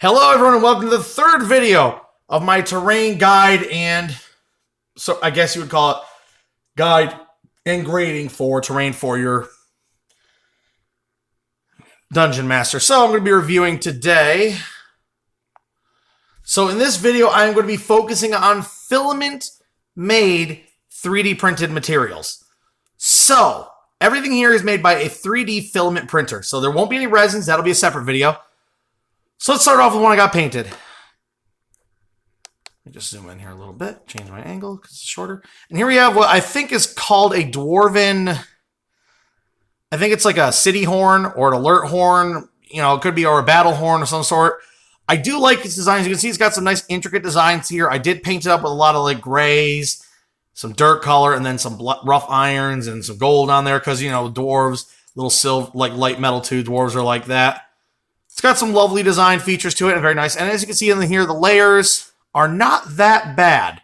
Hello everyone and welcome to the third video of my terrain guide and, so I guess you would call it, guide and grading for terrain for your Dungeon Master. So I'm going to be reviewing today. So in this video I'm going to be focusing on filament made 3D printed materials. So everything here is made by a 3D filament printer. So there won't be any resins, that'll be a separate video. So let's start off with one I got painted. Let me just zoom in here a little bit, change my angle because it's shorter. And here we have what I think is called a dwarven, I think it's like a city horn or an alert horn. You know, it could be or a battle horn of some sort. I do like its designs. You can see it's got some nice intricate designs here. I did paint it up with a lot of like grays, some dirt color, and then some rough irons and some gold on there because, you know, dwarves, little silver, like light metal too. Dwarves are like that. It's got some lovely design features to it and very nice. And as you can see in here, the layers are not that bad.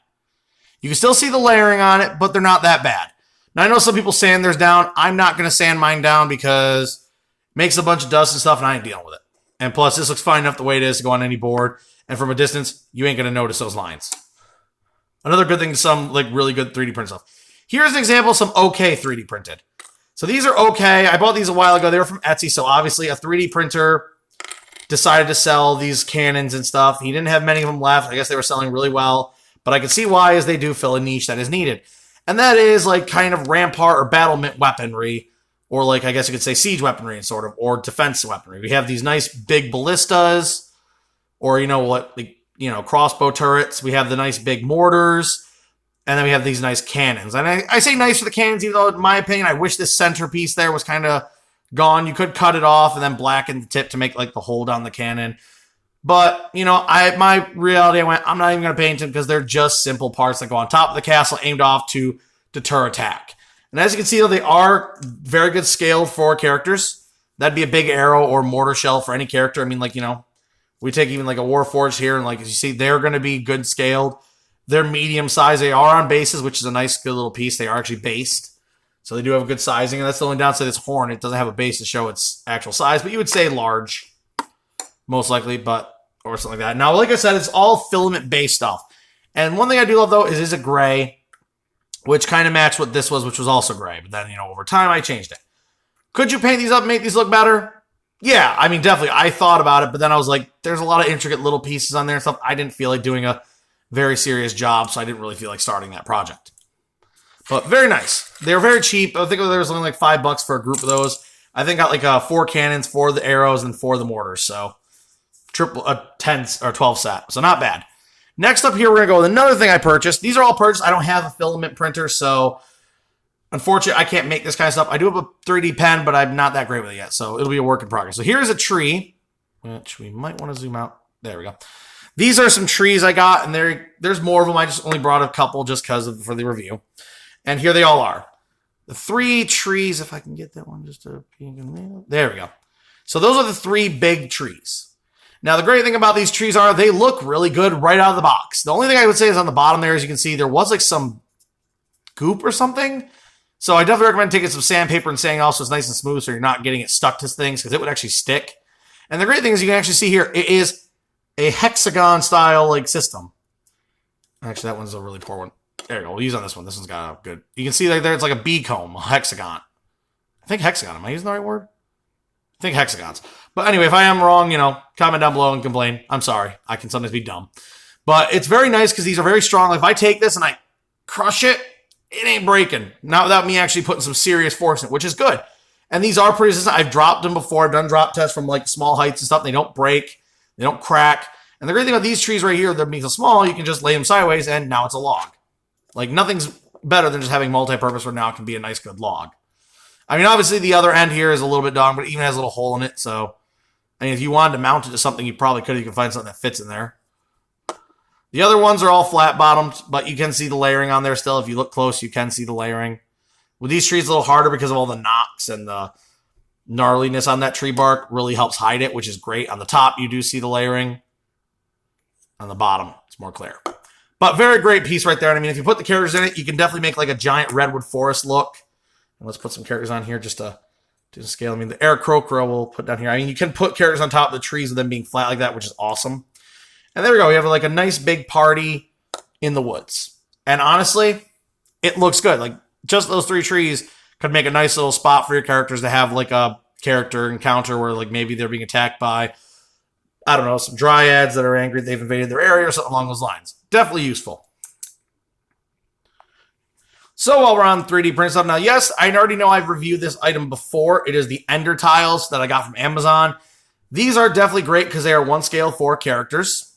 You can still see the layering on it, but they're not that bad. Now, I know some people sand theirs down. I'm not going to sand mine down because it makes a bunch of dust and stuff, and I ain't dealing with it. And plus, this looks fine enough the way it is to go on any board. And from a distance, you ain't going to notice those lines. Another good thing to some like really good 3D print stuff. Here's an example of some okay 3D printed. So these are okay. I bought these a while ago. They were from Etsy, so obviously a 3D printer decided to sell these cannons and stuff. He didn't have many of them left. I guess they were selling really well. But I can see why, as they do fill a niche that is needed. And that is like kind of rampart or battlement weaponry. Or like, I guess you could say siege weaponry, sort of. Or defense weaponry. We have these nice big ballistas. Or, you know what, like, you know, crossbow turrets. We have the nice big mortars. And then we have these nice cannons. And I say nice for the cannons, even though in my opinion, I wish this centerpiece there was kind of gone. You could cut it off and then blacken the tip to make like the hole down the cannon. But, you know, my reality, I went, I'm not even going to paint them because they're just simple parts that go on top of the castle aimed off to deter attack. And as you can see, though, they are very good scaled for characters. That'd be a big arrow or mortar shell for any character. I mean, like, you know, we take even like a Warforged here, and like, as you see, they're going to be good scaled. They're medium size. They are on bases, which is a nice, good little piece. They are actually based. So they do have a good sizing, and that's the only downside of this horn. It doesn't have a base to show its actual size, but you would say large, most likely, or something like that. Now, like I said, it's all filament-based stuff. And one thing I do love, though, is a gray, which kind of matched what this was, which was also gray. But then, you know, over time, I changed it. Could you paint these up and make these look better? Yeah, I mean, definitely. I thought about it, but then I was like, there's a lot of intricate little pieces on there and stuff. I didn't feel like doing a very serious job, so I didn't really feel like starting that project. But very nice. They were very cheap. I think there was only like $5 for a group of those. I think I got like 4 cannons, 4 of the arrows, and 4 of the mortars. So triple a 10 or 12 set. So not bad. Next up here, we're gonna go with another thing I purchased. These are all purchased. I don't have a filament printer, so unfortunately, I can't make this kind of stuff. I do have a 3D pen, but I'm not that great with it yet. So it'll be a work in progress. So here's a tree, which we might want to zoom out. There we go. These are some trees I got, and there's more of them. I just only brought a couple just because for the review. And here they all are. The 3 trees, if I can get that one just to there we go. So those are the 3 big trees. Now, the great thing about these trees are they look really good right out of the box. The only thing I would say is on the bottom there, as you can see, there was like some goop or something. So I definitely recommend taking some sandpaper and sanding it also it's nice and smooth so you're not getting it stuck to things because it would actually stick. And the great thing is you can actually see here, it is a hexagon style like system. Actually, that one's a really poor one. There you go. We'll use on this one. This one's got a good. You can see right there, it's like a bee comb, a hexagon. I think hexagon. Am I using the right word? I think hexagons. But anyway, if I am wrong, you know, comment down below and complain. I'm sorry. I can sometimes be dumb. But it's very nice because these are very strong. Like if I take this and I crush it, it ain't breaking. Not without me actually putting some serious force in it, which is good. And these are pretty resistant. I've dropped them before. I've done drop tests from like small heights and stuff. They don't break. They don't crack. And the great thing about these trees right here, they're being so small, you can just lay them sideways and now it's a log. Like, nothing's better than just having multi-purpose where now it can be a nice, good log. I mean, obviously, the other end here is a little bit dong, but it even has a little hole in it. So, I mean, if you wanted to mount it to something, you probably could. You can find something that fits in there. The other ones are all flat-bottomed, but you can see the layering on there still. If you look close, you can see the layering. With these trees, a little harder because of all the knocks and the gnarliness on that tree bark really helps hide it, which is great. On the top, you do see the layering. On the bottom, it's more clear. But very great piece right there. And I mean, if you put the characters in it, you can definitely make like a giant redwood forest look. And let's put some characters on here just to Didn't scale. I mean, the Aarakocra we'll put down here. I mean, you can put characters on top of the trees with them being flat like that, which is awesome. And there we go. We have like a nice big party in the woods. And honestly, it looks good. Like, just those 3 trees could make a nice little spot for your characters to have like a character encounter where like maybe they're being attacked by, I don't know, some dryads that are angry they've invaded their area or something along those lines. Definitely useful. So while we're on 3D print stuff, now, yes, I already know I've reviewed this item before. It is the Ender tiles that I got from Amazon. These are definitely great because they are 1 scale 4 characters.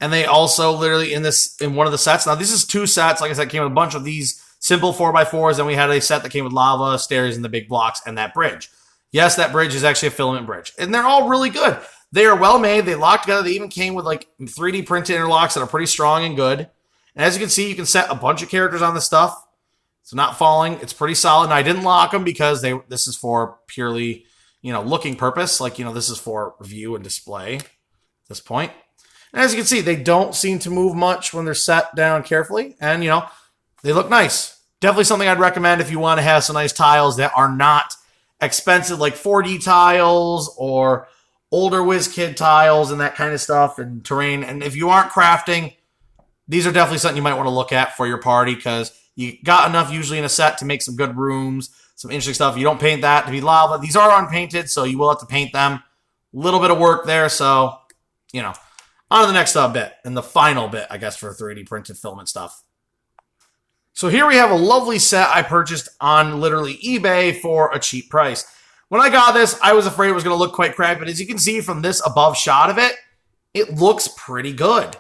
And they also literally in one of the sets. Now, this is 2 sets. Like I said, came with a bunch of these simple 4x4s. And we had a set that came with lava, stairs, and the big blocks, and that bridge. Yes, that bridge is actually a filament bridge. And they're all really good. They are well made. They lock together. They even came with like 3D printed interlocks that are pretty strong and good. And as you can see, you can set a bunch of characters on this stuff. It's not falling. It's pretty solid. And I didn't lock them because this is for purely, looking purpose. Like, this is for view and display at this point. And as you can see, they don't seem to move much when they're set down carefully. And, they look nice. Definitely something I'd recommend if you want to have some nice tiles that are not expensive, like 4D tiles or older WizKid tiles and that kind of stuff and terrain. And if you aren't crafting, these are definitely something you might want to look at for your party because you got enough usually in a set to make some good rooms, some interesting stuff. You don't paint that to be lava. These are unpainted, so you will have to paint them. A little bit of work there, so, on to the next bit, and the final bit, I guess, for 3D printed filament stuff. So here we have a lovely set I purchased on literally eBay for a cheap price. When I got this, I was afraid it was going to look quite crappy, but as you can see from this above shot of it, it looks pretty good.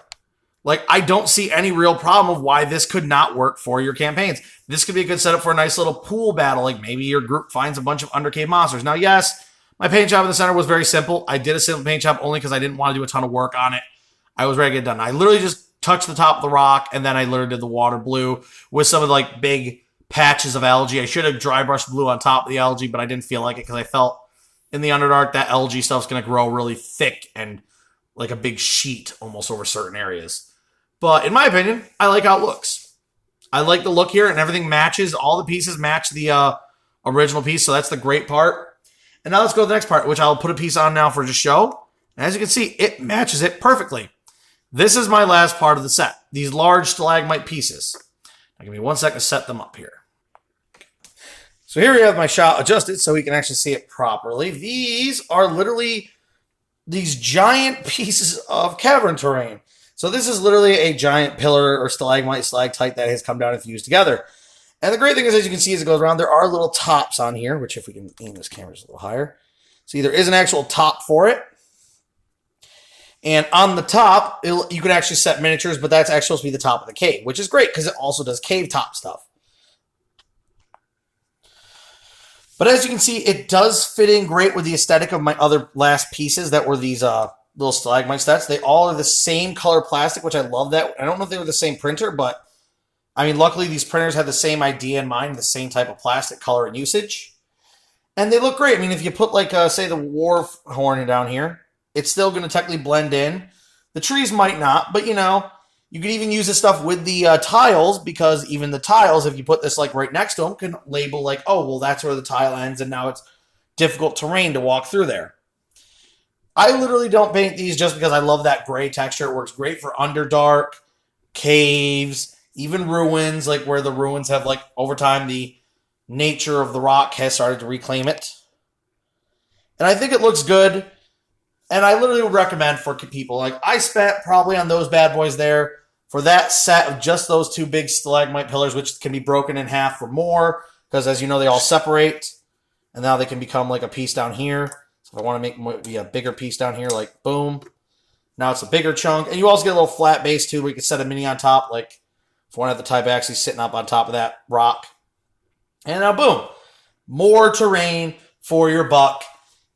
Like, I don't see any real problem of why this could not work for your campaigns. This could be a good setup for a nice little pool battle. Like, maybe your group finds a bunch of undercave monsters. Now, yes, my paint job in the center was very simple. I did a simple paint job only because I didn't want to do a ton of work on it. I was ready to get it done. I literally just touched the top of the rock, and then I literally did the water blue with some of the, like, big patches of algae. I should have dry brushed blue on top of the algae, but I didn't feel like it because I felt in the Underdark that algae stuff's going to grow really thick and like a big sheet almost over certain areas. But in my opinion, I like how it looks. I like the look here, and everything matches. All the pieces match the original piece, so that's the great part. And now let's go to the next part, which I'll put a piece on now for just show. And as you can see, it matches it perfectly. This is my last part of the set. These large stalagmite pieces. Now give me 1 second to set them up here. So here we have my shot adjusted so we can actually see it properly. These are literally these giant pieces of cavern terrain. So this is literally a giant pillar or stalagmite, stalactite that has come down and fused together. And the great thing is, as you can see as it goes around, there are little tops on here, which if we can aim this camera just a little higher. See, there is an actual top for it. And on the top, you can actually set miniatures, but that's actually supposed to be the top of the cave, which is great because it also does cave top stuff. But as you can see, it does fit in great with the aesthetic of my other last pieces that were these little stalagmite sets. They all are the same color plastic, which I love that. I don't know if they were the same printer, but I mean, luckily these printers had the same idea in mind, the same type of plastic color and usage. And they look great. I mean, if you put like, say the war horn down here, it's still going to technically blend in. The trees might not, but you could even use this stuff with the tiles because even the tiles, if you put this like right next to them, can label like, oh, well, that's where the tile ends and now it's difficult terrain to walk through there. I literally don't paint these just because I love that gray texture. It works great for Underdark, caves, even ruins, like where the ruins have, like, over time, the nature of the rock has started to reclaim it. And I think it looks good. And I literally would recommend for people. Like, I spent probably on those bad boys there for that set of just those 2 big stalagmite pillars, which can be broken in half or more. Because, as you know, they all separate. And now they can become like a piece down here. So if I want to make a bigger piece down here, like, boom. Now it's a bigger chunk. And you also get a little flat base, too, where you can set a mini on top. Like, if one of the type actually sitting up on top of that rock. And now, boom. More terrain for your buck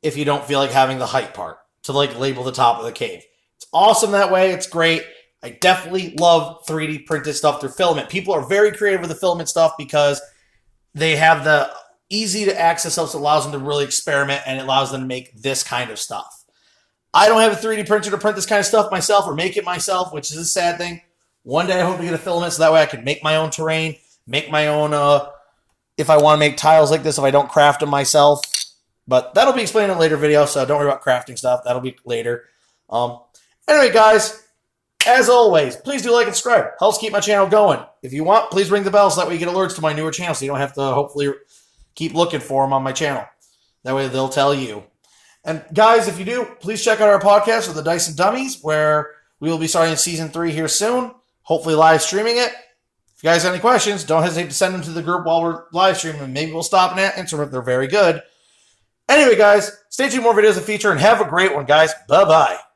if you don't feel like having the height part to, like, label the top of the cave. It's awesome that way. It's great. I definitely love 3D printed stuff through Filament. People are very creative with the Filament stuff because they have the easy to access stuff that allows them to really experiment and it allows them to make this kind of stuff. I don't have a 3D printer to print this kind of stuff myself or make it myself, which is a sad thing. One day I hope to get a Filament so that way I can make my own terrain, make my own, if I want to make tiles like this, if I don't craft them myself. But that'll be explained in a later video, so don't worry about crafting stuff. That'll be later. Anyway, guys, as always, please do like and subscribe. Helps keep my channel going. If you want, please ring the bell so that way you get alerts to my newer channel so you don't have to hopefully keep looking for them on my channel. That way they'll tell you. And guys, if you do, please check out our podcast with the Dice and Dummies, where we will be starting season 3 here soon, hopefully live streaming it. If you guys have any questions, don't hesitate to send them to the group while we're live streaming, and maybe we'll stop and answer them if they're very good. Anyway, guys, stay tuned for more videos in the future, and have a great one, guys. Bye-bye.